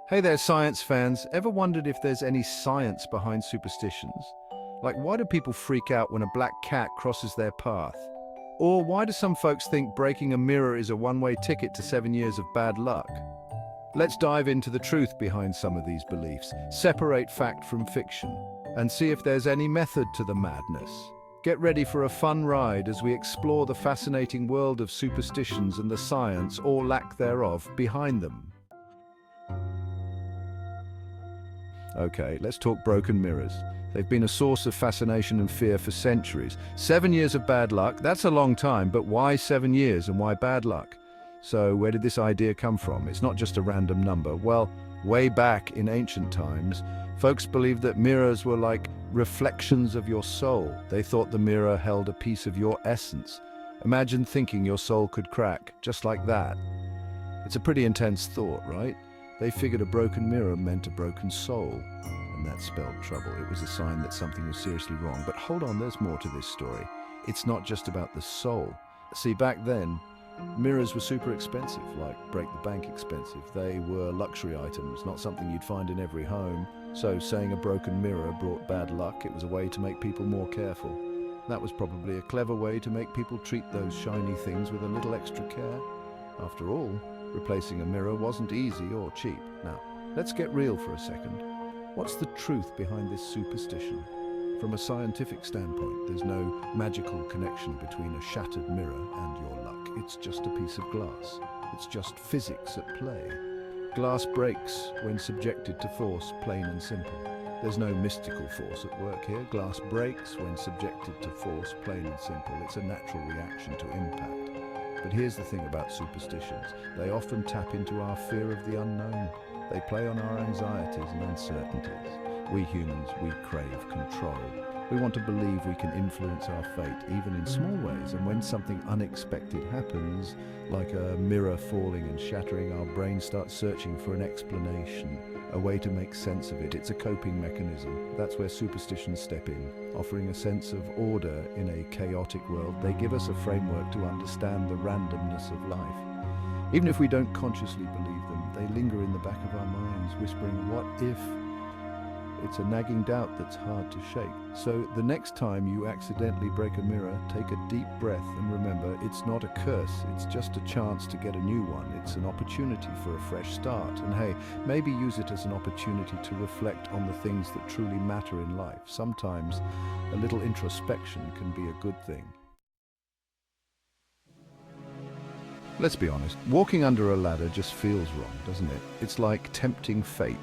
Hey there, science fans. Ever wondered if there's any science behind superstitions? Like, why do people freak out when a black cat crosses their path? Or why do some folks think breaking a mirror is a one-way ticket to 7 years of bad luck? Let's dive into the truth behind some of these beliefs, separate fact from fiction, and see if there's any method to the madness. Get ready for a fun ride as we explore the fascinating world of superstitions and the science, or lack thereof, behind them. Okay, let's talk broken mirrors. They've been a source of fascination and fear for centuries. 7 years of bad luck, that's a long time, but why 7 years and why bad luck? So where did this idea come from? It's not just a random number. Well, way back in ancient times, folks believed that mirrors were like reflections of your soul. They thought the mirror held a piece of your essence. Imagine thinking your soul could crack, just like that. It's a pretty intense thought, right? They figured a broken mirror meant a broken soul, and that spelled trouble. It was a sign that something was seriously wrong. But hold on, there's more to this story. It's not just about the soul. See, back then, mirrors were super expensive, like break-the-bank expensive. They were luxury items, not something you'd find in every home. So saying a broken mirror brought bad luck, it was a way to make people more careful. That was probably a clever way to make people treat those shiny things with a little extra care. After all, replacing a mirror wasn't easy or cheap. Now, let's get real for a second. What's the truth behind this superstition? From a scientific standpoint, there's no magical connection between a shattered mirror and your luck. It's just a piece of glass. It's just physics at play. Glass breaks when subjected to force, plain and simple. There's no mystical force at work here. Glass breaks when subjected to force, plain and simple. It's a natural reaction to impact. But here's the thing about superstitions. They often tap into our fear of the unknown. They play on our anxieties and uncertainties. We humans, we crave control. We want to believe we can influence our fate, even in small ways. And when something unexpected happens, like a mirror falling and shattering, our brain starts searching for an explanation, a way to make sense of it. It's a coping mechanism. That's where superstitions step in, offering a sense of order in a chaotic world. They give us a framework to understand the randomness of life. Even if we don't consciously believe them, they linger in the back of our minds, whispering, what if? It's a nagging doubt that's hard to shake. So the next time you accidentally break a mirror, take a deep breath and remember, it's not a curse, it's just a chance to get a new one. It's an opportunity for a fresh start. And hey, maybe use it as an opportunity to reflect on the things that truly matter in life. Sometimes a little introspection can be a good thing. Let's be honest, walking under a ladder just feels wrong, doesn't it? It's like tempting fate,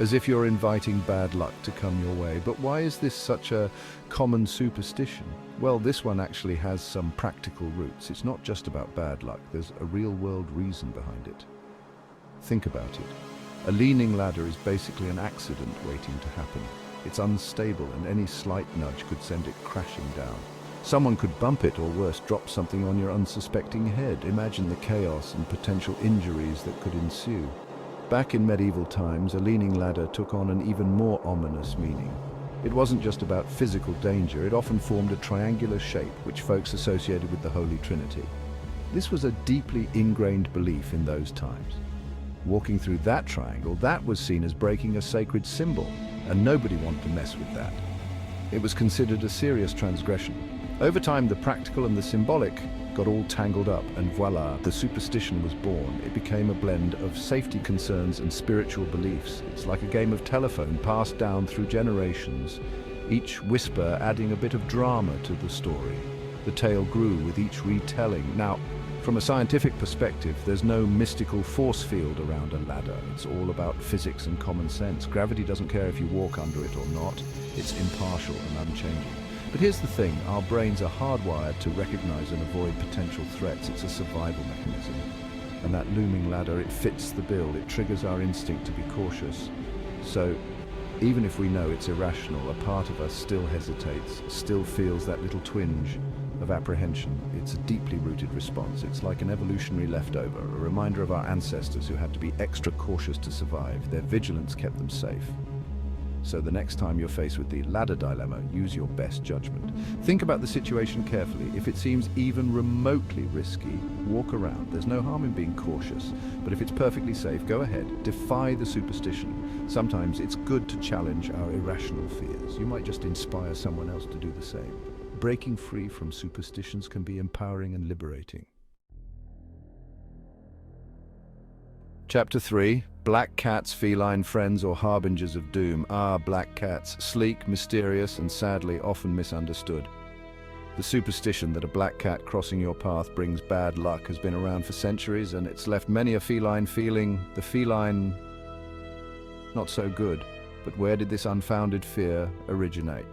as if you're inviting bad luck to come your way. But why is this such a common superstition? Well, this one actually has some practical roots. It's not just about bad luck, there's a real-world reason behind it. Think about it. A leaning ladder is basically an accident waiting to happen. It's unstable, and any slight nudge could send it crashing down. Someone could bump it, or worse, drop something on your unsuspecting head. Imagine the chaos and potential injuries that could ensue. Back in medieval times, a leaning ladder took on an even more ominous meaning. It wasn't just about physical danger, it often formed a triangular shape which folks associated with the Holy Trinity. This was a deeply ingrained belief in those times. Walking through that triangle, that was seen as breaking a sacred symbol, and nobody wanted to mess with that. It was considered a serious transgression. Over time, the practical and the symbolic got all tangled up, and voila, the superstition was born. It became a blend of safety concerns and spiritual beliefs. It's like a game of telephone passed down through generations, each whisper adding a bit of drama to the story. The tale grew with each retelling. Now, from a scientific perspective, there's no mystical force field around a ladder. It's all about physics and common sense. Gravity doesn't care if you walk under it or not. It's impartial and unchanging. But here's the thing, our brains are hardwired to recognize and avoid potential threats. It's a survival mechanism. And that looming ladder, it fits the bill. It triggers our instinct to be cautious. So, even if we know it's irrational, a part of us still hesitates, still feels that little twinge of apprehension. It's a deeply rooted response. It's like an evolutionary leftover, a reminder of our ancestors who had to be extra cautious to survive. Their vigilance kept them safe. So the next time you're faced with the ladder dilemma, use your best judgment. Think about the situation carefully. If it seems even remotely risky, walk around. There's no harm in being cautious, but if it's perfectly safe, go ahead. Defy the superstition. Sometimes it's good to challenge our irrational fears. You might just inspire someone else to do the same. Breaking free from superstitions can be empowering and liberating. Chapter 3. Black cats, feline friends or harbingers of doom. Black cats, sleek, mysterious, and sadly often misunderstood. The superstition that a black cat crossing your path brings bad luck has been around for centuries, and it's left many a feline feeling the feline not so good. But where did this unfounded fear originate?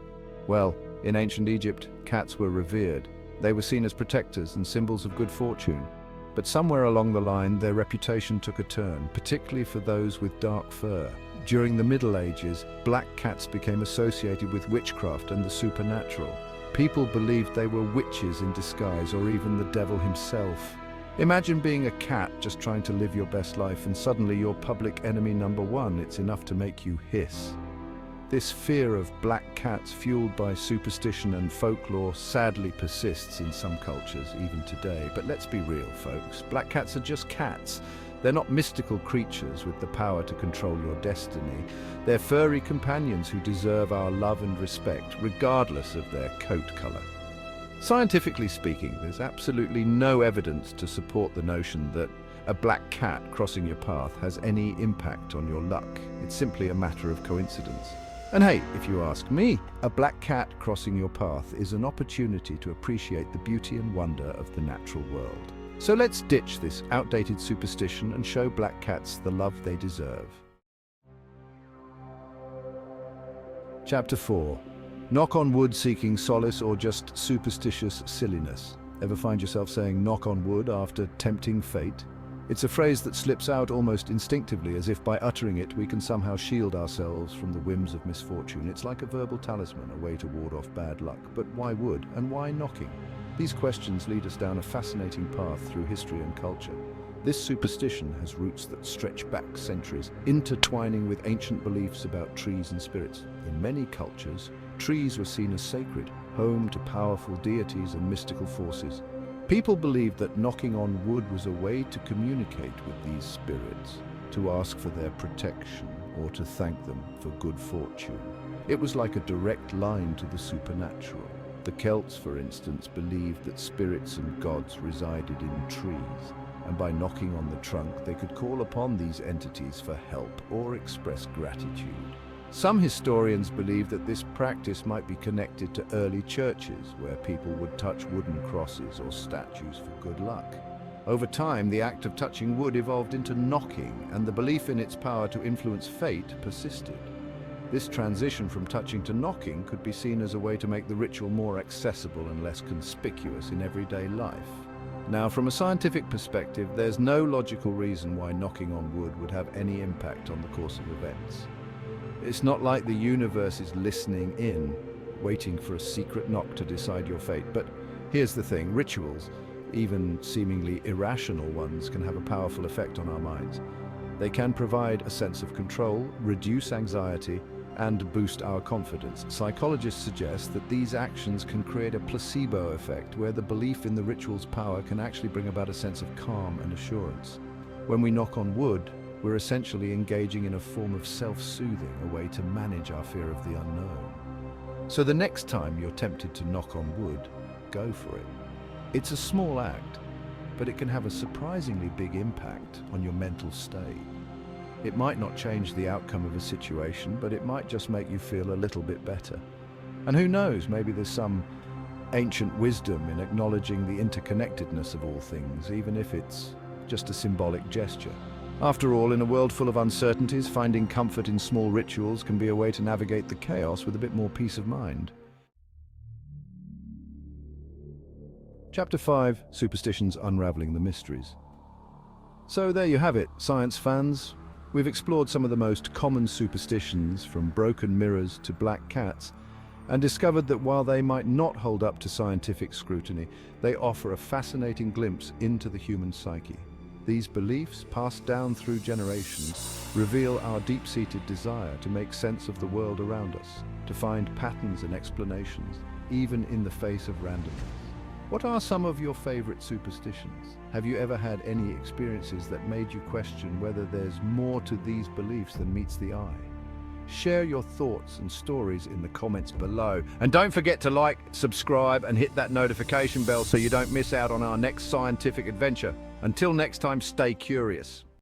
Well, in ancient Egypt, cats were revered. They were seen as protectors and symbols of good fortune. But somewhere along the line, their reputation took a turn, particularly for those with dark fur. During the Middle Ages, black cats became associated with witchcraft and the supernatural. People believed they were witches in disguise, or even the devil himself. Imagine being a cat just trying to live your best life, and suddenly you're public enemy number one. It's enough to make you hiss. This fear of black cats, fueled by superstition and folklore, sadly persists in some cultures even today. But let's be real, folks. Black cats are just cats. They're not mystical creatures with the power to control your destiny. They're furry companions who deserve our love and respect, regardless of their coat color. Scientifically speaking, there's absolutely no evidence to support the notion that a black cat crossing your path has any impact on your luck. It's simply a matter of coincidence. And hey, if you ask me, a black cat crossing your path is an opportunity to appreciate the beauty and wonder of the natural world. So let's ditch this outdated superstition and show black cats the love they deserve. Chapter 4. Knock on wood seeking solace or just superstitious silliness. Ever find yourself saying knock on wood after tempting fate? It's a phrase that slips out almost instinctively, as if by uttering it we can somehow shield ourselves from the whims of misfortune. It's like a verbal talisman, a way to ward off bad luck. But why wood, and why knocking? These questions lead us down a fascinating path through history and culture. This superstition has roots that stretch back centuries, intertwining with ancient beliefs about trees and spirits. In many cultures, trees were seen as sacred, home to powerful deities and mystical forces. People believed that knocking on wood was a way to communicate with these spirits, to ask for their protection, or to thank them for good fortune. It was like a direct line to the supernatural. The Celts, for instance, believed that spirits and gods resided in trees, and by knocking on the trunk, they could call upon these entities for help or express gratitude. Some historians believe that this practice might be connected to early churches, where people would touch wooden crosses or statues for good luck. Over time, the act of touching wood evolved into knocking, and the belief in its power to influence fate persisted. This transition from touching to knocking could be seen as a way to make the ritual more accessible and less conspicuous in everyday life. Now, from a scientific perspective, there's no logical reason why knocking on wood would have any impact on the course of events. It's not like the universe is listening in, waiting for a secret knock to decide your fate. But here's the thing, rituals, even seemingly irrational ones, can have a powerful effect on our minds. They can provide a sense of control, reduce anxiety, and boost our confidence. Psychologists suggest that these actions can create a placebo effect, where the belief in the ritual's power can actually bring about a sense of calm and assurance. When we knock on wood, we're essentially engaging in a form of self-soothing, a way to manage our fear of the unknown. So the next time you're tempted to knock on wood, go for it. It's a small act, but it can have a surprisingly big impact on your mental state. It might not change the outcome of a situation, but it might just make you feel a little bit better. And who knows, maybe there's some ancient wisdom in acknowledging the interconnectedness of all things, even if it's just a symbolic gesture. After all, in a world full of uncertainties, finding comfort in small rituals can be a way to navigate the chaos with a bit more peace of mind. Chapter 5, Superstitions Unraveling the Mysteries. So there you have it, science fans. We've explored some of the most common superstitions, from broken mirrors to black cats, and discovered that while they might not hold up to scientific scrutiny, they offer a fascinating glimpse into the human psyche. These beliefs, passed down through generations, reveal our deep-seated desire to make sense of the world around us, to find patterns and explanations, even in the face of randomness. What are some of your favorite superstitions? Have you ever had any experiences that made you question whether there's more to these beliefs than meets the eye? Share your thoughts and stories in the comments below. And don't forget to like, subscribe, and hit that notification bell so you don't miss out on our next scientific adventure. Until next time, stay curious.